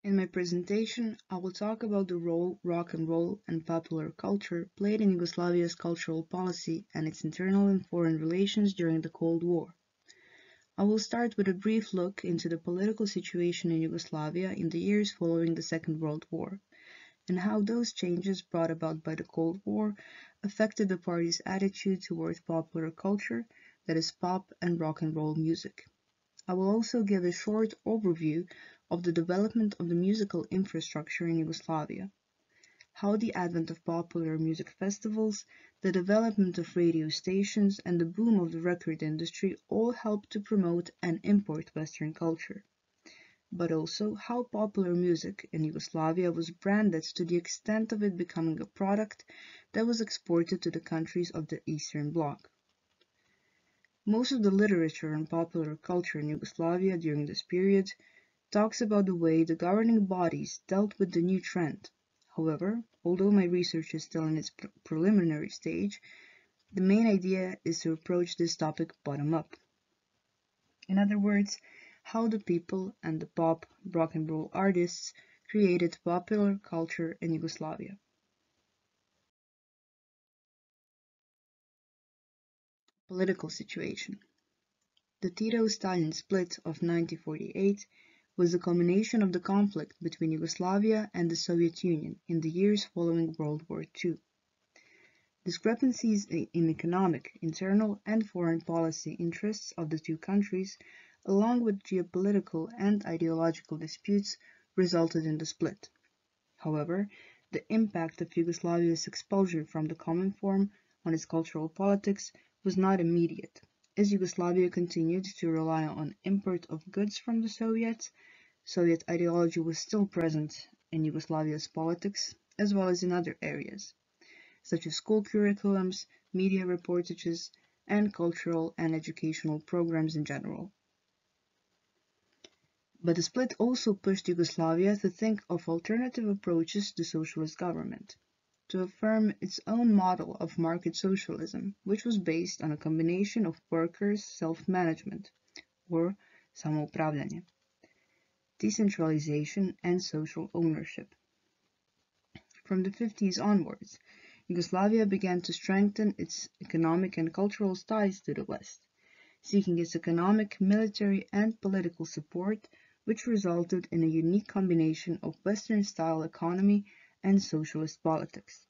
In my presentation, I will talk about the role rock and roll and popular culture played in Yugoslavia's cultural policy and its internal and foreign relations during the Cold War. I will start with a brief look into the political situation in Yugoslavia in the years following the Second World War, and how those changes brought about by the Cold War affected the party's attitude towards popular culture, that is pop and rock and roll music. I will also give a short overview of the development of the musical infrastructure in Yugoslavia, how the advent of popular music festivals, the development of radio stations, and the boom of the record industry all helped to promote and import Western culture, but also how popular music in Yugoslavia was branded to the extent of it becoming a product that was exported to the countries of the Eastern Bloc. Most of the literature on popular culture in Yugoslavia during this period talks about the way the governing bodies dealt with the new trend. However, although my research is still in its preliminary stage, the main idea is to approach this topic bottom up. In other words, how the people and the pop, rock and roll artists created popular culture in Yugoslavia. Political situation. The Tito-Stalin split of 1948 was the culmination of the conflict between Yugoslavia and the Soviet Union in the years following World War II. Discrepancies in economic, internal, and foreign policy interests of the two countries, along with geopolitical and ideological disputes, resulted in the split. However, the impact of Yugoslavia's expulsion from the Cominform on its cultural politics was not immediate, as Yugoslavia continued to rely on import of goods from the Soviets. Soviet ideology was still present in Yugoslavia's politics, as well as in other areas, such as school curriculums, media reportages, and cultural and educational programs in general. But the split also pushed Yugoslavia to think of alternative approaches to socialist government, to affirm its own model of market socialism, which was based on a combination of workers' self-management, or samoupravljanje, decentralization, and social ownership. From the 50s onwards, Yugoslavia began to strengthen its economic and cultural ties to the West, seeking its economic, military, and political support, which resulted in a unique combination of Western-style economy and socialist politics.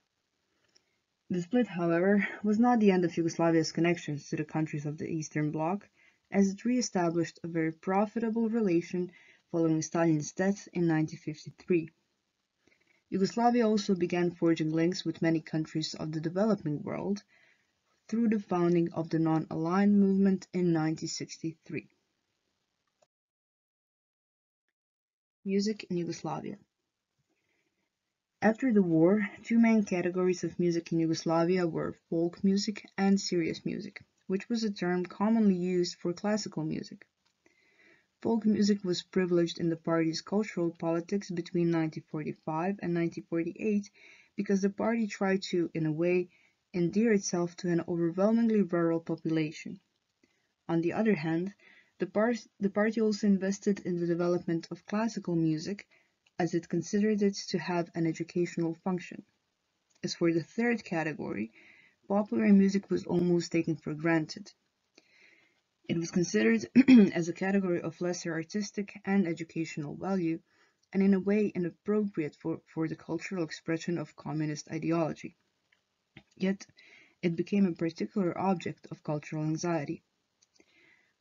The split, however, was not the end of Yugoslavia's connections to the countries of the Eastern Bloc, as it re-established a very profitable relation following Stalin's death in 1953. Yugoslavia also began forging links with many countries of the developing world through the founding of the Non-Aligned Movement in 1963. Music in Yugoslavia. After the war, two main categories of music in Yugoslavia were folk music and serious music, which was a term commonly used for classical music. Folk music was privileged in the party's cultural politics between 1945 and 1948 because the party tried to, in a way, endear itself to an overwhelmingly rural population. On the other hand, the party also invested in the development of classical music, as it considered it to have an educational function. As for the third category, popular music was almost taken for granted. It was considered as a category of lesser artistic and educational value, and in a way inappropriate for the cultural expression of communist ideology. Yet, it became a particular object of cultural anxiety.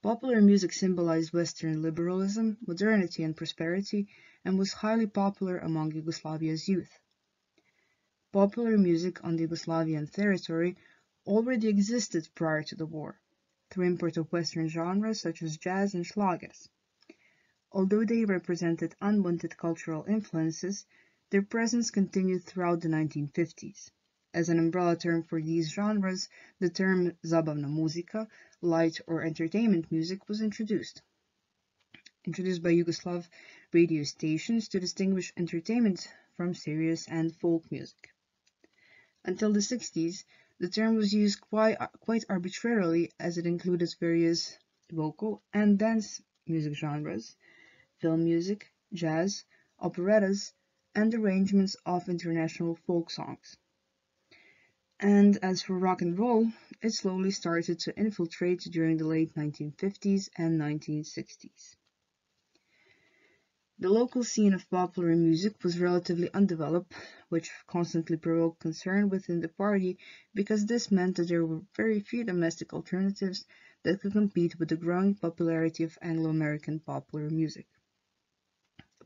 Popular music symbolized Western liberalism, modernity, and prosperity, and was highly popular among Yugoslavia's youth. Popular music on the Yugoslavian territory already existed prior to the war, through import of Western genres such as jazz and schlagers. Although they represented unwanted cultural influences, their presence continued throughout the 1950s. As an umbrella term for these genres, the term zabavna muzika, light or entertainment music, was introduced by Yugoslav radio stations to distinguish entertainment from serious and folk music. Until the 60s, the term was used quite arbitrarily, as it included various vocal and dance music genres, film music, jazz, operettas, and arrangements of international folk songs. And as for rock and roll, it slowly started to infiltrate during the late 1950s and 1960s. The local scene of popular music was relatively undeveloped, which constantly provoked concern within the party because this meant that there were very few domestic alternatives that could compete with the growing popularity of Anglo-American popular music.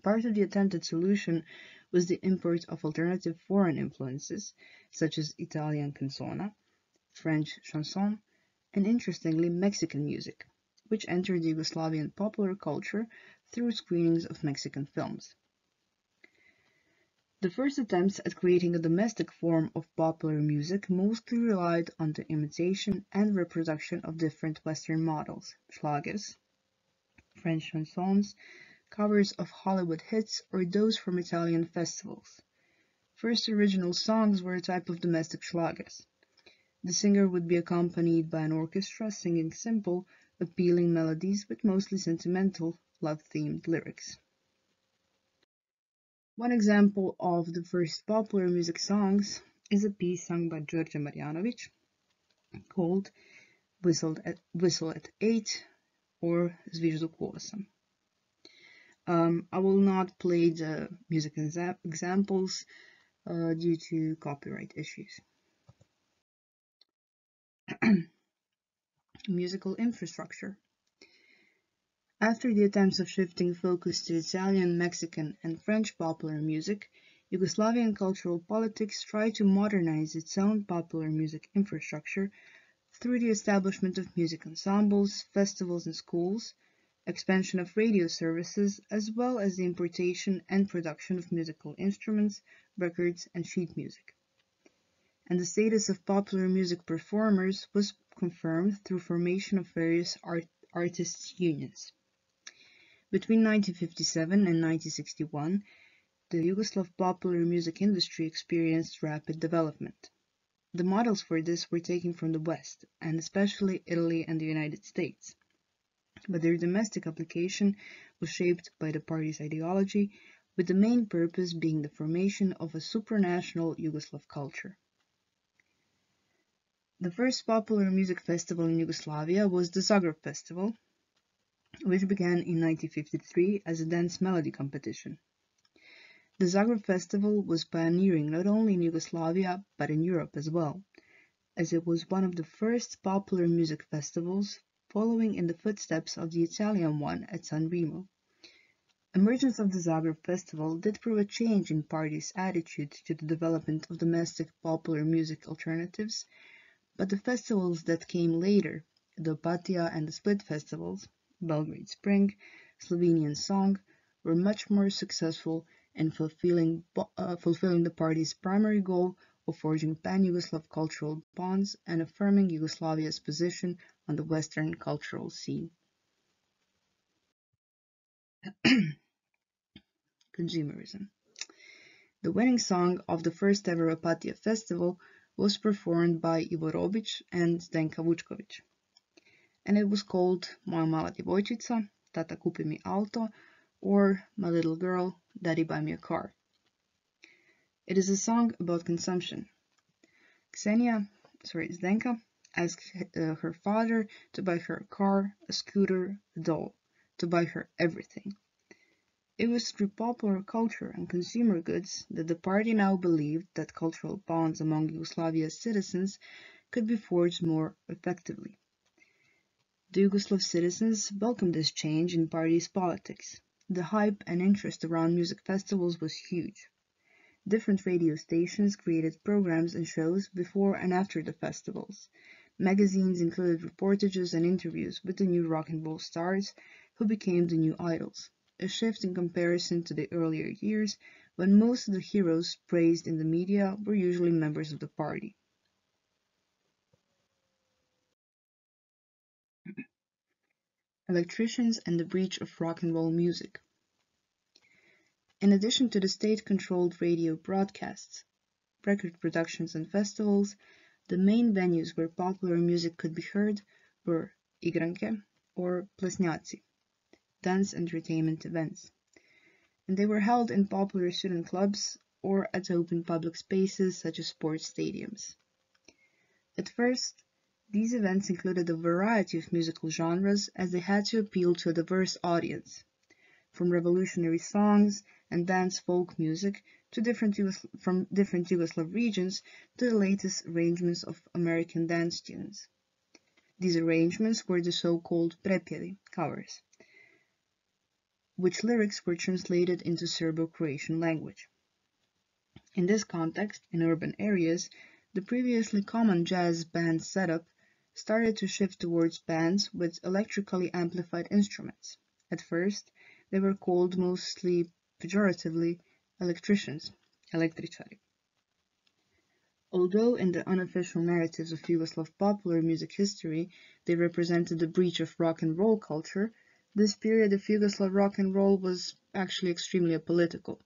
Part of the attempted solution was the import of alternative foreign influences, such as Italian canzona, French chanson, and interestingly Mexican music, which entered Yugoslavian popular culture through screenings of Mexican films. The first attempts at creating a domestic form of popular music mostly relied on the imitation and reproduction of different Western models, schlagers, French chansons, covers of Hollywood hits, or those from Italian festivals. First original songs were a type of domestic schlagers. The singer would be accompanied by an orchestra singing simple, appealing melodies with mostly sentimental, love-themed lyrics. One example of the first popular music songs is a piece sung by George Marjanovic called Whistle at 8 or Zvižduk 8. I will not play the music examples due to copyright issues. Musical infrastructure. After the attempts of shifting focus to Italian, Mexican, and French popular music, Yugoslavian cultural politics tried to modernize its own popular music infrastructure through the establishment of music ensembles, festivals and schools, expansion of radio services, as well as the importation and production of musical instruments, records, and sheet music. And the status of popular music performers was confirmed through formation of various artists' unions. Between 1957 and 1961, the Yugoslav popular music industry experienced rapid development. The models for this were taken from the West, and especially Italy and the United States, but their domestic application was shaped by the party's ideology, with the main purpose being the formation of a supranational Yugoslav culture. The first popular music festival in Yugoslavia was the Zagreb Festival, which began in 1953 as a dance melody competition. The Zagreb Festival was pioneering not only in Yugoslavia but in Europe as well, as it was one of the first popular music festivals following in the footsteps of the Italian one at San Remo. Emergence of the Zagreb Festival did prove a change in party's attitude to the development of domestic popular music alternatives, but the festivals that came later, the Opatija and the Split festivals, Belgrade Spring, Slovenian Song, were much more successful in fulfilling the party's primary goal of forging pan-Yugoslav cultural bonds and affirming Yugoslavia's position on the Western cultural scene. Consumerism. The winning song of the first ever Opatija festival was performed by Ivo Robic and Zdenka Vučković, and it was called Moja mala djevojčica, Tata kupi mi auto, or My Little Girl, Daddy Buy Me a Car. It is a song about consumption. Zdenka asked her father to buy her a car, a scooter, a doll, to buy her everything. It was through popular culture and consumer goods that the party now believed that cultural bonds among Yugoslavia's citizens could be forged more effectively. The Yugoslav citizens welcomed this change in party's politics. The hype and interest around music festivals was huge. Different radio stations created programs and shows before and after the festivals. Magazines included reportages and interviews with the new rock and roll stars who became the new idols, a shift in comparison to the earlier years when most of the heroes praised in the media were usually members of the party. Electricians and the breach of rock and roll music. In addition to the state-controlled radio broadcasts, record productions and festivals, the main venues where popular music could be heard were igranke or plesnjaci, dance entertainment events. and they were held in popular student clubs or at open public spaces such as sports stadiums. At first, these events included a variety of musical genres as they had to appeal to a diverse audience, from revolutionary songs and dance folk music to from different Yugoslav regions to the latest arrangements of American dance tunes. These arrangements were the so-called prepjevi, covers, which lyrics were translated into Serbo-Croatian language. In this context, in urban areas, the previously common jazz band setup started to shift towards bands with electrically amplified instruments. At first, they were called mostly pejoratively electricians, električari. Although in the unofficial narratives of Yugoslav popular music history they represented the breach of rock and roll culture, this period of Yugoslav rock and roll was actually extremely apolitical,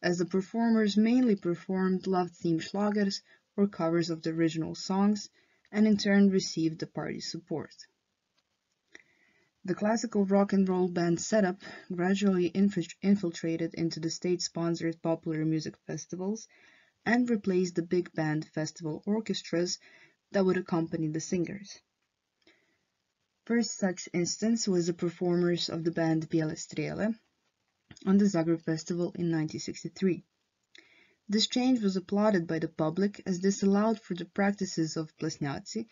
as the performers mainly performed love-themed schlagers or covers of the original songs, and in turn received the party's support. The classical rock and roll band setup gradually infiltrated into the state-sponsored popular music festivals and replaced the big band festival orchestras that would accompany the singers. First such instance was the performers of the band Bijele Strele on the Zagreb Festival in 1963. This change was applauded by the public as this allowed for the practices of plesnjaci,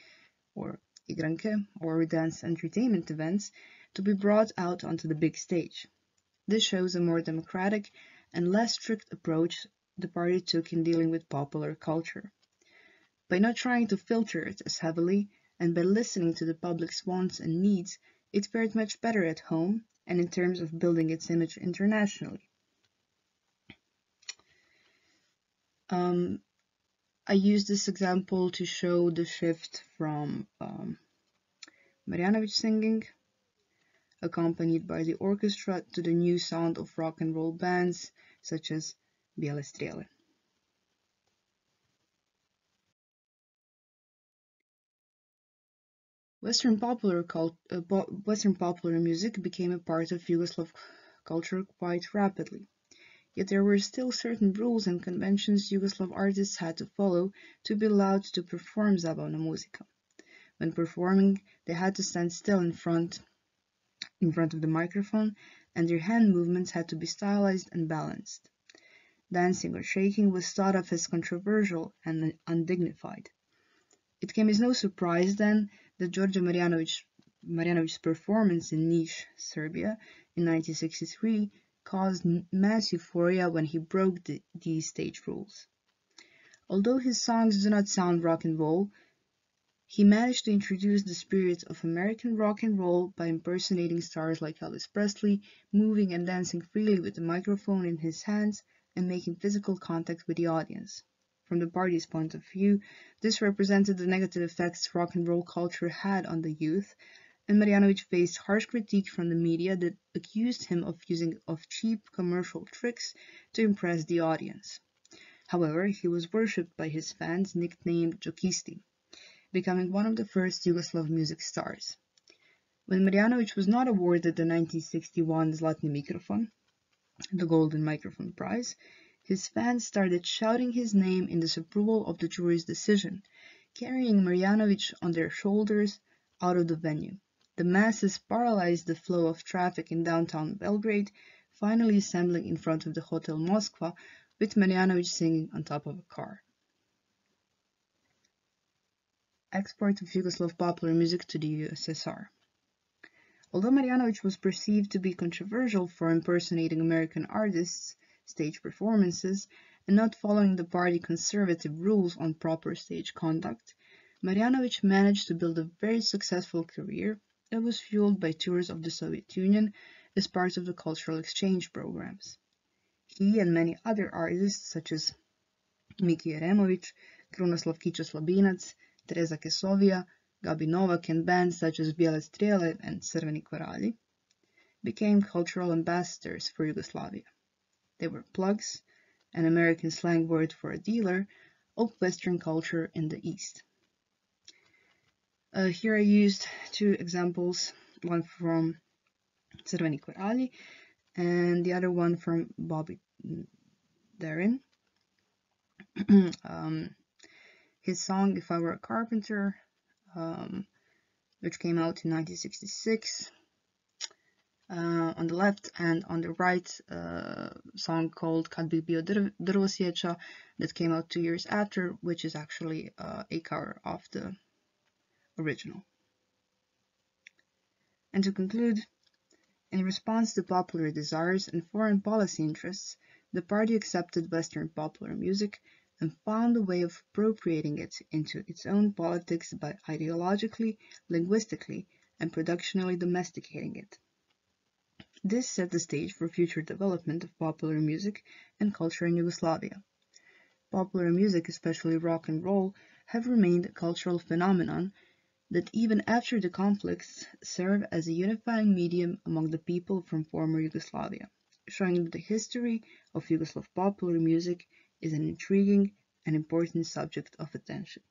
or igranke, or dance entertainment events, to be brought out onto the big stage. This shows a more democratic and less strict approach the party took in dealing with popular culture. By not trying to filter it as heavily, and by listening to the public's wants and needs, it fared much better at home and in terms of building its image internationally. I use this example to show the shift from Marjanović singing, accompanied by the orchestra, to the new sound of rock and roll bands such as Bijele Strele. Western popular music became a part of Yugoslav culture quite rapidly. Yet there were still certain rules and conventions Yugoslav artists had to follow to be allowed to perform zabavna muzika. When performing, they had to stand still in front of the microphone, and their hand movements had to be stylized and balanced. Dancing or shaking was thought of as controversial and undignified. It came as no surprise, then, that George Marjanovic's performance in Niš, Serbia, in 1963 caused mass euphoria when he broke these stage rules. Although his songs do not sound rock and roll, he managed to introduce the spirit of American rock and roll by impersonating stars like Elvis Presley, moving and dancing freely with the microphone in his hands, and making physical contact with the audience. From the party's point of view, this represented the negative effects rock and roll culture had on the youth, and Marjanović faced harsh critique from the media that accused him of using cheap commercial tricks to impress the audience. However, he was worshipped by his fans, nicknamed Jokisti, becoming one of the first Yugoslav music stars. When Marjanović was not awarded the 1961 Zlatni Mikrofon, the Golden Microphone Prize, his fans started shouting his name in disapproval of the jury's decision, carrying Marjanović on their shoulders out of the venue. The masses paralyzed the flow of traffic in downtown Belgrade, finally assembling in front of the Hotel Moskva, with Marjanović singing on top of a car. Export of Yugoslav popular music to the USSR. Although Marjanović was perceived to be controversial for impersonating American artists' stage performances and not following the party conservative rules on proper stage conduct, Marjanović managed to build a very successful career that was fueled by tours of the Soviet Union as part of the cultural exchange programs. He and many other artists such as Miki Jeremović, Krunoslav Kicho Slabinac, Tereza Kesovia, Gabi Novak, and bands such as Bijele Strele and Crveni koralji became cultural ambassadors for Yugoslavia. They were plugs, an American slang word for a dealer, of Western culture in the East. Here I used two examples, one from Crveni koralji and the other one from Bobby Darin. His song If I Were a Carpenter, which came out in 1966. On the left, and on the right, song called Kad bi bio drvosjeća that came out 2 years after, which is actually a cover of the original. And to conclude, in response to popular desires and foreign policy interests, the party accepted Western popular music and found a way of appropriating it into its own politics by ideologically, linguistically, and productionally domesticating it. This set the stage for future development of popular music and culture in Yugoslavia. Popular music, especially rock and roll, have remained a cultural phenomenon that even after the conflicts serve as a unifying medium among the people from former Yugoslavia, showing that the history of Yugoslav popular music is an intriguing and important subject of attention.